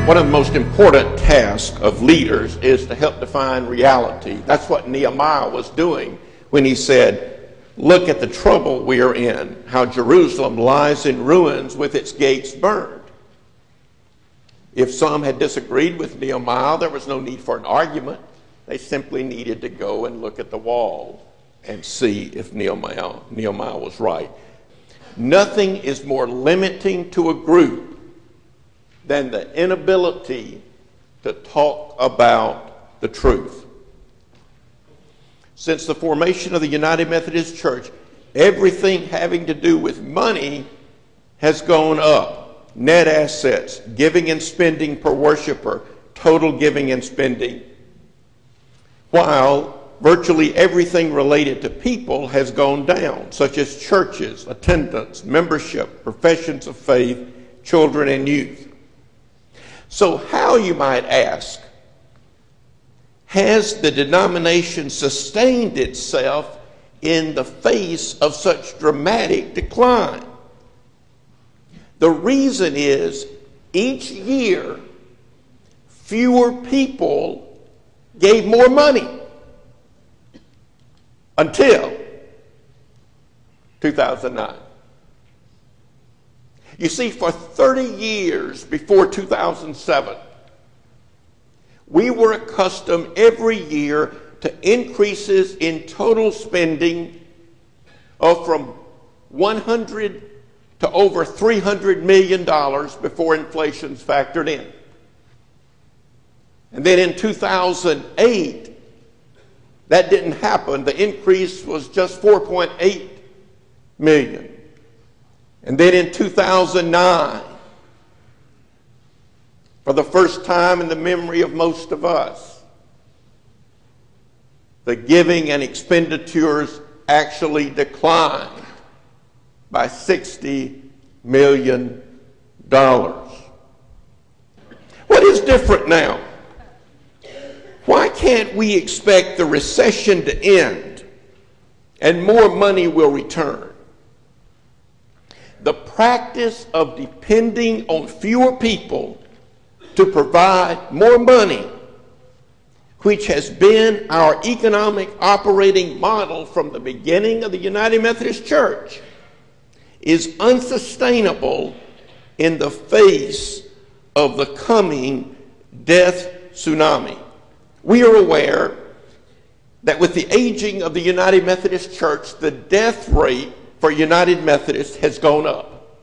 One of the most important tasks of leaders is to help define reality. That's what Nehemiah was doing when he said, look at the trouble we are in, how Jerusalem lies in ruins with its gates burned. If some had disagreed with Nehemiah, there was no need for an argument. They simply needed to go and look at the wall and see if Nehemiah was right. Nothing is more limiting to a group than the inability to talk about the truth. Since the formation of the United Methodist Church, everything having to do with money has gone up. Net assets, giving and spending per worshiper, total giving and spending. While virtually everything related to people has gone down, such as churches, attendance, membership, professions of faith, children and youth. So how, you might ask, has the denomination sustained itself in the face of such dramatic decline? The reason is each year fewer people gave more money until 2009. You see, for 30 years before 2007, we were accustomed every year to increases in total spending of from 100 to over $300 million before inflation's factored in. And then in 2008, that didn't happen. The increase was just 4.8 million. And then in 2009, for the first time in the memory of most of us, the giving and expenditures actually declined by $60 million. What is different now? Why can't we expect the recession to end and more money will return? The practice of depending on fewer people to provide more money, which has been our economic operating model from the beginning of the United Methodist Church, is unsustainable in the face of the coming death tsunami. We are aware that with the aging of the United Methodist Church, the death rate for United Methodists has gone up.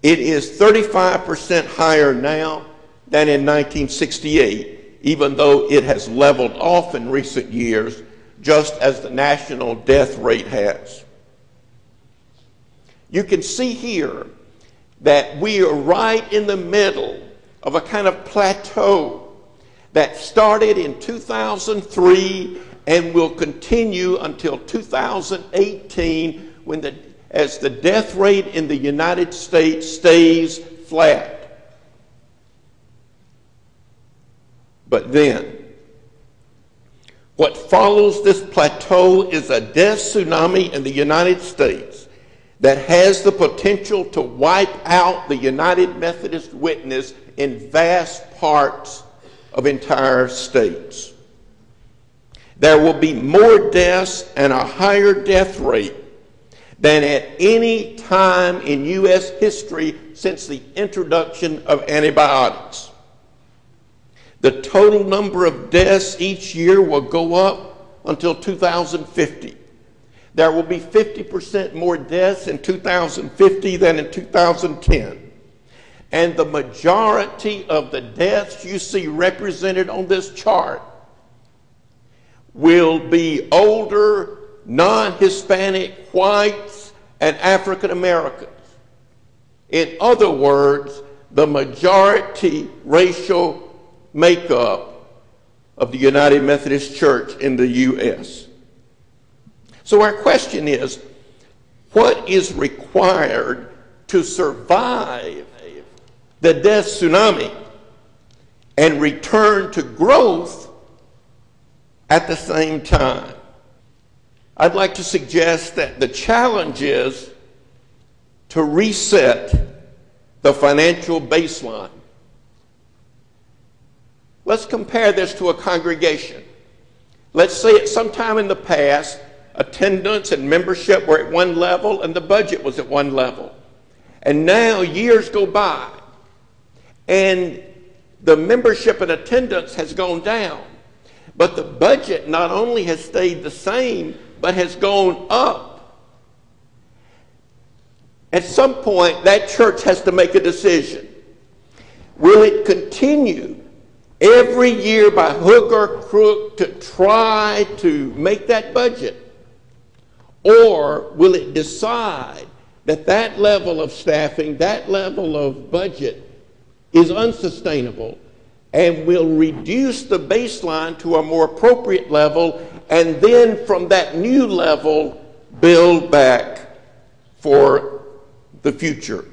It is 35% higher now than in 1968, even though it has leveled off in recent years, just as the national death rate has. You can see here that we are right in the middle of a kind of plateau that started in 2003 and will continue until 2018 as the death rate in the United States stays flat. But then, what follows this plateau is a death tsunami in the United States that has the potential to wipe out the United Methodist witness in vast parts of entire states. There will be more deaths and a higher death rate than at any time in U.S. history since the introduction of antibiotics. The total number of deaths each year will go up until 2050. There will be 50% more deaths in 2050 than in 2010. And the majority of the deaths you see represented on this chart will be older, non-Hispanic whites and African Americans. In other words, the majority racial makeup of the United Methodist Church in the U.S. So our question is, what is required to survive the death tsunami and return to growth at the same time? I'd like to suggest that the challenge is to reset the financial baseline Let's compare this to a congregation. Let's say at some time in the past, attendance and membership were at one level and the budget was at one level. And now years go by and the membership and attendance has gone down. But the budget not only has stayed the same, but has gone up. At some point, that church has to make a decision. Will it continue every year by hook or crook to try to make that budget? Or will it decide that that level of staffing, that level of budget is unsustainable and will reduce the baseline to a more appropriate level and then from that new level build back for the future?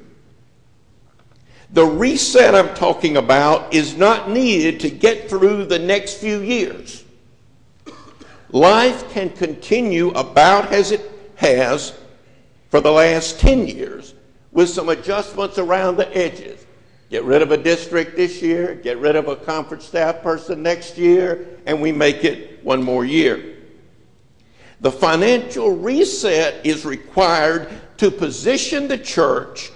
The reset I'm talking about is not needed to get through the next few years. Life can continue about as it has for the last 10 years with some adjustments around the edges. Get rid of a district this year, get rid of a conference staff person next year, and we make it one more year. The financial reset is required to position the church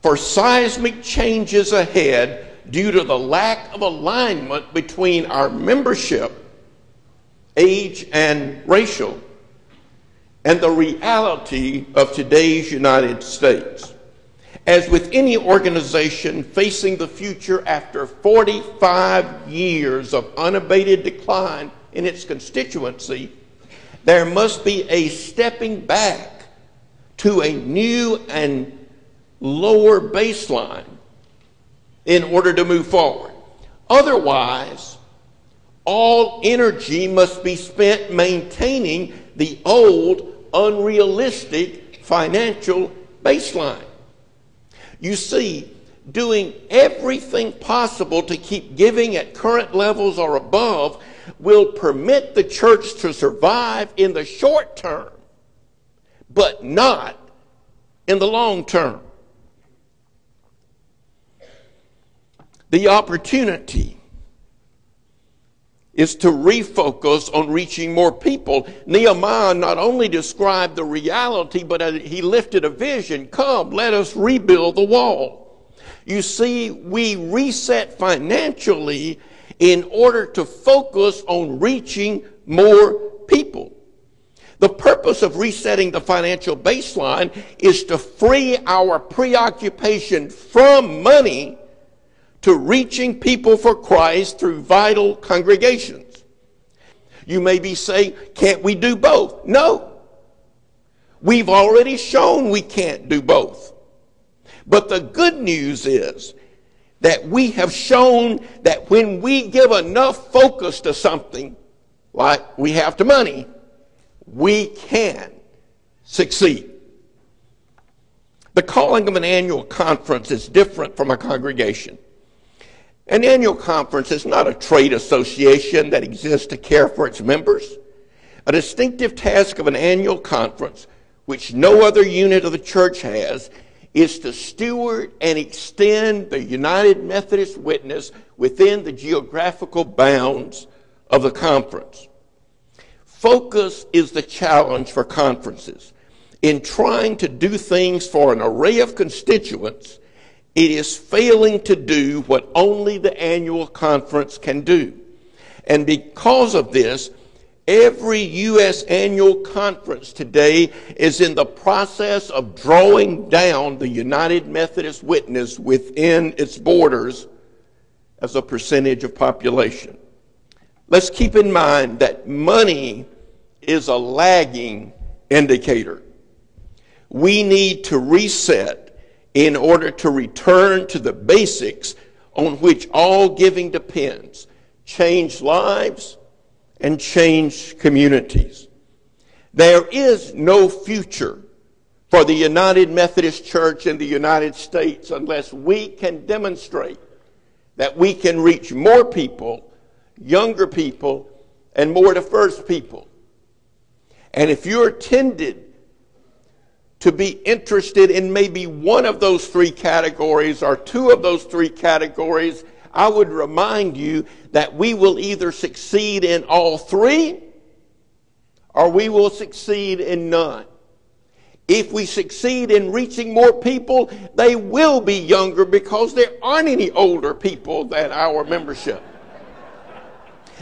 for seismic changes ahead due to the lack of alignment between our membership, age and racial, and the reality of today's United States. As with any organization facing the future after 45 years of unabated decline in its constituency, there must be a stepping back to a new and lower baseline in order to move forward. Otherwise, all energy must be spent maintaining the old, unrealistic financial baseline. You see, doing everything possible to keep giving at current levels or above will permit the church to survive in the short term, but not in the long term. The opportunity is to refocus on reaching more people. Nehemiah not only described the reality, but he lifted a vision. Come, let us rebuild the wall. You see, we reset financially in order to focus on reaching more people. The purpose of resetting the financial baseline is to free our preoccupation from money to reaching people for Christ through vital congregations. You may be saying, can't we do both? No. We've already shown we can't do both. But the good news is that we have shown that when we give enough focus to something, like we have to money, we can succeed. The calling of an annual conference is different from a congregation. An annual conference is not a trade association that exists to care for its members. A distinctive task of an annual conference, which no other unit of the church has, is to steward and extend the United Methodist witness within the geographical bounds of the conference. Focus is the challenge for conferences. In trying to do things for an array of constituents, it is failing to do what only the annual conference can do. And because of this, every U.S. annual conference today is in the process of drawing down the United Methodist witness within its borders as a percentage of population. Let's keep in mind that money is a lagging indicator. We need to reset in order to return to the basics on which all giving depends. Change lives and change communities. There is no future for the United Methodist Church in the United States unless we can demonstrate that we can reach more people, younger people, and more diverse people. And if you're tended to be interested in maybe one of those three categories or two of those three categories, I would remind you that we will either succeed in all three or we will succeed in none. If we succeed in reaching more people, they will be younger because there aren't any older people than our membership.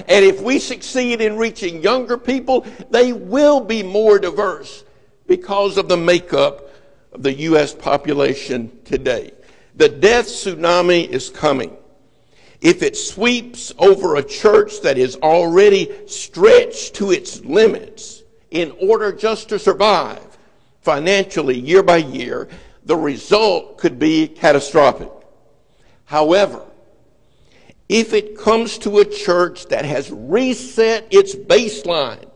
And if we succeed in reaching younger people, they will be more diverse because of the makeup of the U.S. population today. The death tsunami is coming. If it sweeps over a church that is already stretched to its limits in order just to survive financially year by year, the result could be catastrophic. However, if it comes to a church that has reset its baseline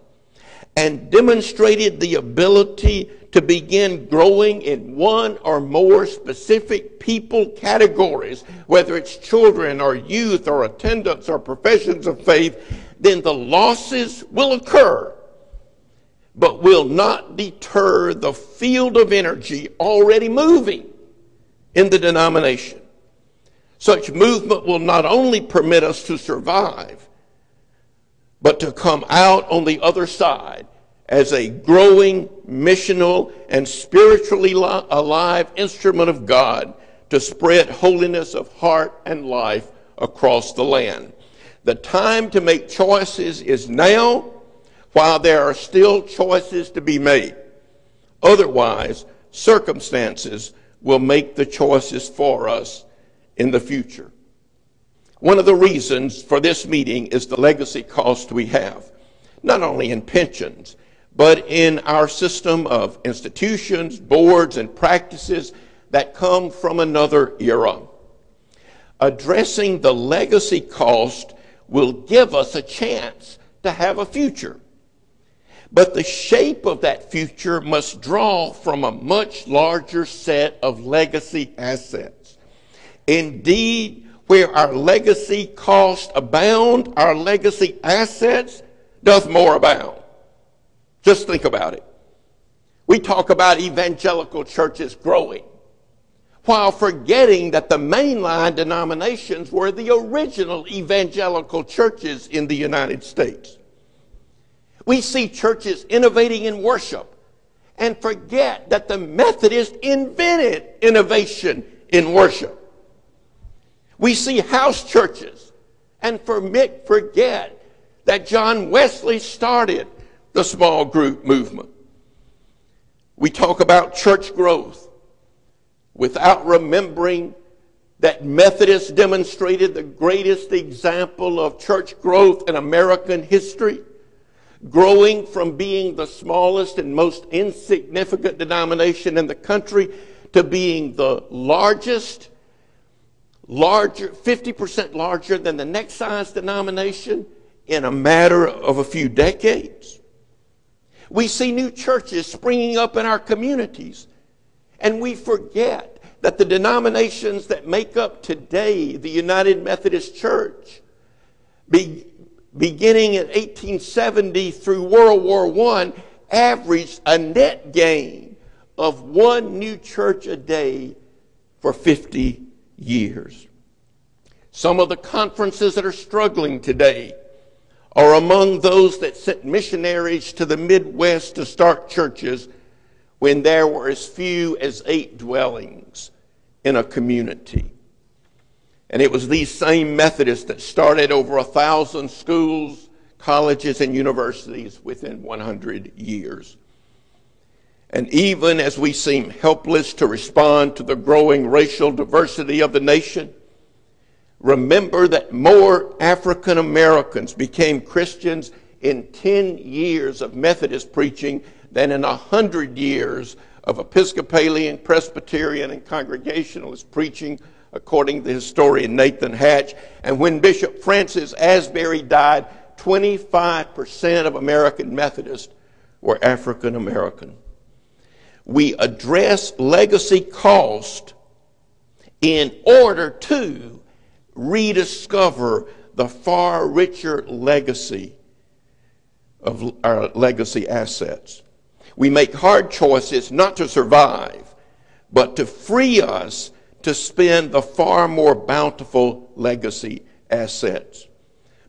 and demonstrated the ability to begin growing in one or more specific people categories, whether it's children or youth or attendance or professions of faith, then the losses will occur, but will not deter the field of energy already moving in the denomination. Such movement will not only permit us to survive, but to come out on the other side as a growing, missional, and spiritually alive instrument of God to spread holiness of heart and life across the land. The time to make choices is now, while there are still choices to be made. Otherwise, circumstances will make the choices for us in the future. One of the reasons for this meeting is the legacy cost we have, not only in pensions, but in our system of institutions, boards, and practices that come from another era. Addressing the legacy cost will give us a chance to have a future. But the shape of that future must draw from a much larger set of legacy assets. Indeed, where our legacy costs abound, our legacy assets doth more abound. Just think about it. We talk about evangelical churches growing, while forgetting that the mainline denominations were the original evangelical churches in the United States. We see churches innovating in worship and forget that the Methodists invented innovation in worship. We see house churches and forget that John Wesley started the small group movement. We talk about church growth without remembering that Methodists demonstrated the greatest example of church growth in American history, growing from being the smallest and most insignificant denomination in the country to being the largest, 50% larger than the next size denomination in a matter of a few decades. We see new churches springing up in our communities, and we forget that the denominations that make up today the United Methodist Church, beginning in 1870 through World War I, averaged a net gain of one new church a day for 50 years. Some of the conferences that are struggling today are among those that sent missionaries to the Midwest to start churches when there were as few as 8 dwellings in a community. And it was these same Methodists that started over 1,000 schools, colleges, and universities within 100 years. And even as we seem helpless to respond to the growing racial diversity of the nation, remember that more African Americans became Christians in 10 years of Methodist preaching than in 100 years of Episcopalian, Presbyterian, and Congregationalist preaching, according to the historian Nathan Hatch. And when Bishop Francis Asbury died, 25% of American Methodists were African American. We address legacy cost in order to rediscover the far richer legacy of our legacy assets. We make hard choices not to survive, but to free us to spend the far more bountiful legacy assets.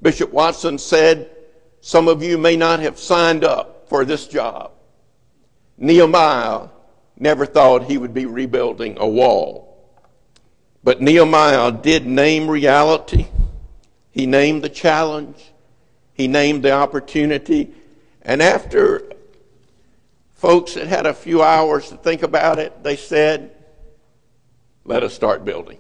Bishop Watson said, some of you may not have signed up for this job. Nehemiah never thought he would be rebuilding a wall. But Nehemiah did name reality. He named the challenge. He named the opportunity. And after folks had had a few hours to think about it, they said, let us start building.